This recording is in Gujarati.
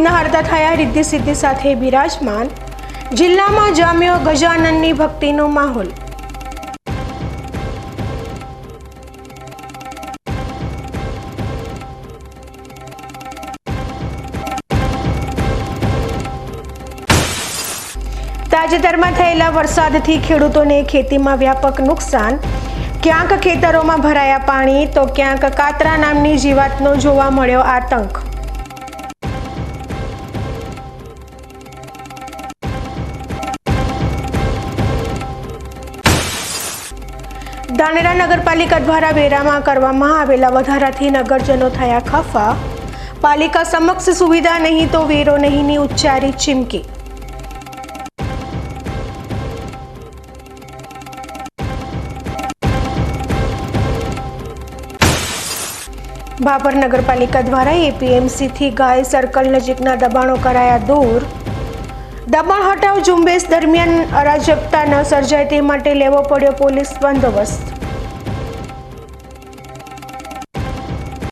વિઘ્નહર્તા થયા રિદ્ધિ સિદ્ધિ સાથે બિરાજમાન, જિલ્લામાં જામ્યો ગજાનનની ભક્તિનો માહોલ। તાજેતરમાં થયેલા વરસાદથી ખેડૂતોને ખેતીમાં વ્યાપક નુકસાન। ક્યાંક ખેતરોમાં ભરાયા પાણી તો ક્યાંક કાતરા નામની જીવાતનો જોવા મળ્યો આતંક। ધાનેરા નગરપાલિકા દ્વારા વેરામાં કરવામાં આવેલા વધારાથી નગરજનો થયા ખફા। પાલિકા સમક્ષ સુવિધા નહીં તો વેરો નહીંની ઉચ્ચારી ચીમકી। ભાભર નગરપાલિકા દ્વારા એપીએમસીથી ગાય સર્કલ નજીકના દબાણો કરાયા દૂર। દબાણ હટાવ ઝુંબેશ દરમિયાન અરાજકતા ન સર્જાય તે માટે લેવો પડ્યો પોલીસ બંદોબસ્ત।